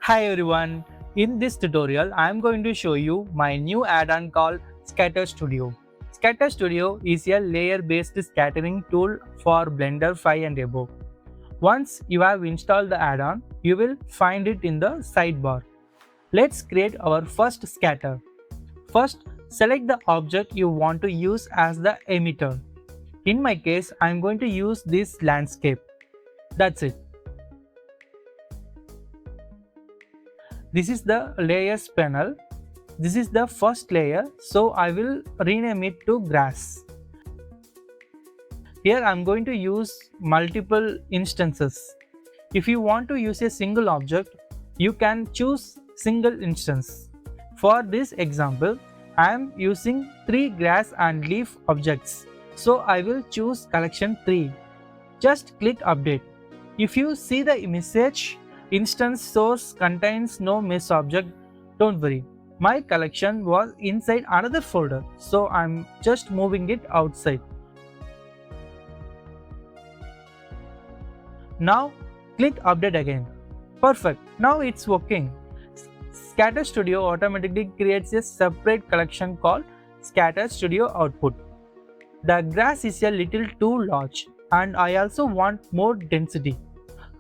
Hi everyone, in this tutorial I am going to show you my new add-on called Scatter Studio. Scatter Studio is a layer-based scattering tool for Blender 5 and above. Once you have installed the add-on, you will find it in the sidebar. Let's create our first scatter. First, select the object you want to use as the emitter. In my case, I am going to use this landscape. That's it. This is the layers panel. This is the first layer, so I will rename it to grass. Here I am going to use multiple instances. If you want to use a single object, you can choose single instance. For this example, I am using 3 grass and leaf objects, so I will choose collection 3. Just click update. If you see the message instance source contains no mesh object, don't worry. My collection was inside another folder, so I'm just moving it outside. Now click update again. Perfect. Now it's working. Scatter Studio automatically creates a separate collection called Scatter Studio Output. The grass is a little too large and I also want more density.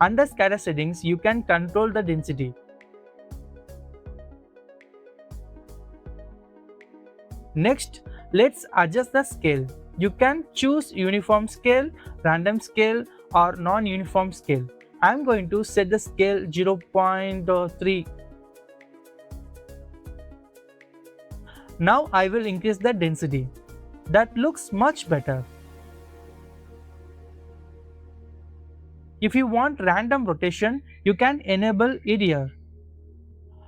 Under scatter settings, you can control the density. Next, let's adjust the scale. You can choose uniform scale, random scale or non-uniform scale. I am going to set the scale 0.3. Now I will increase the density. That looks much better. If you want random rotation, you can enable it here.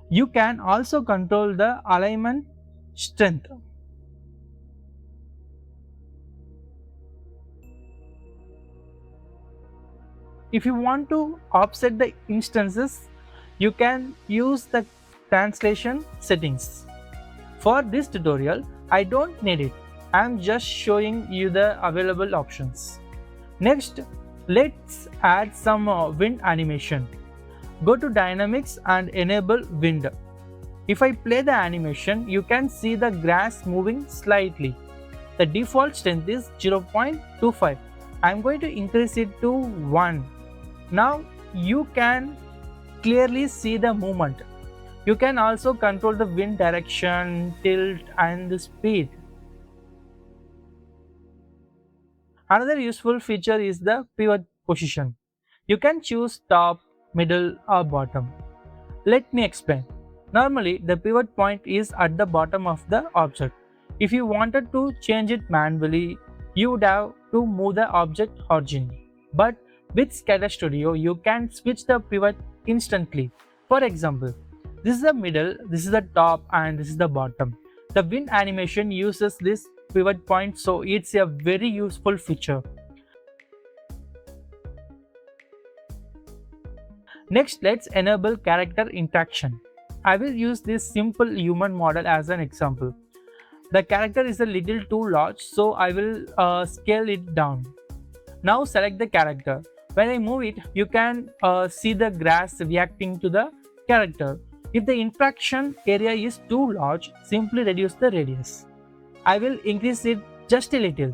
You can also control the alignment strength. If you want to offset the instances, you can use the translation settings. For this tutorial, I don't need it. I am just showing you the available options. Next, let's add some wind animation. Go to Dynamics and enable wind. If I play the animation, you can see the grass moving slightly. The default strength is 0.25. I am going to increase it to 1. Now you can clearly see the movement. You can also control the wind direction, tilt and the speed. Another useful feature is the pivot position. You can choose top, middle or bottom. Let me explain. Normally, the pivot point is at the bottom of the object. If you wanted to change it manually, you would have to move the object origin. But with Scatter Studio, you can switch the pivot instantly. For example, this is the middle, this is the top and this is the bottom. The wind animation uses this pivot point, so it's a very useful feature. Next, let's enable character interaction. I will use this simple human model as an example. The character is a little too large, so I will scale it down. Now select the character. When I move it, you can see the grass reacting to the character. If the interaction area is too large, simply reduce the radius. I will increase it just a little.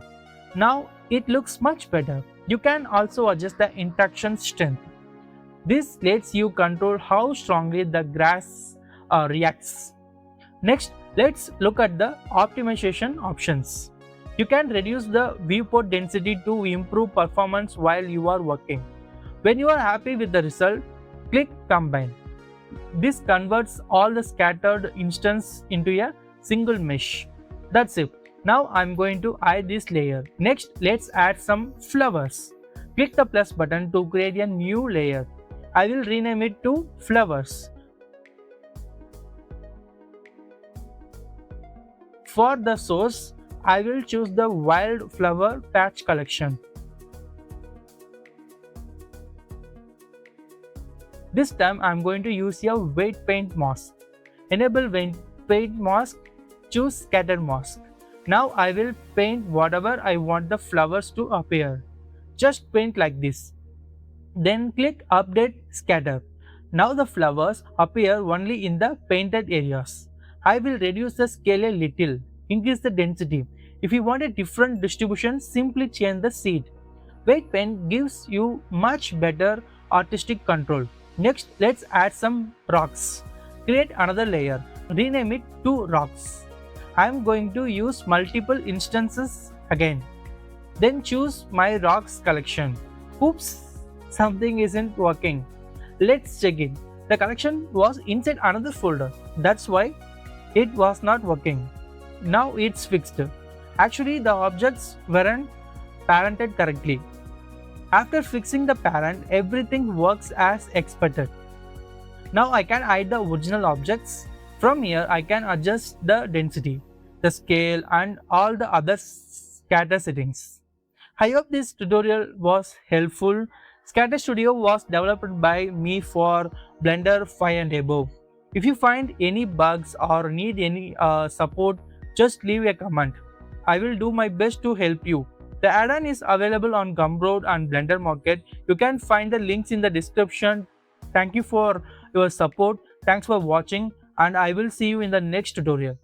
Now it looks much better. You can also adjust the interaction strength. This lets you control how strongly the grass reacts. Next, let's look at the optimization options. You can reduce the viewport density to improve performance while you are working. When you are happy with the result, click Combine. This converts all the scattered instances into a single mesh. That's it. Now I'm going to hide this layer. Next, let's add some flowers. Click the plus button to create a new layer. I will rename it to Flowers. For the source, I will choose the Wildflower Patch collection. This time I am going to use a weight paint mask. Enable weight paint mask, choose scatter mask. Now I will paint whatever I want the flowers to appear. Just paint like this. Then click Update Scatter. Now the flowers appear only in the painted areas. I will reduce the scale a little, increase the density. If you want a different distribution, simply change the seed. Weight pen gives you much better artistic control. Next, let's add some rocks. Create another layer. Rename it to rocks. I am going to use multiple instances again. Then choose my rocks collection. Oops, something isn't working. Let's check it. The collection was inside another folder. That's why it was not working. Now it's fixed. Actually, the objects weren't parented correctly. After fixing the parent, everything works as expected. Now I can hide the original objects. From here, I can adjust the density, the scale, and all the other scatter settings. I hope this tutorial was helpful. Scatter Studio was developed by me for Blender 5 and above. If you find any bugs or need any support, just leave a comment. I will do my best to help you. The add-on is available on Gumroad and Blender Market. You can find the links in the description. Thank you for your support. Thanks for watching, and I will see you in the next tutorial.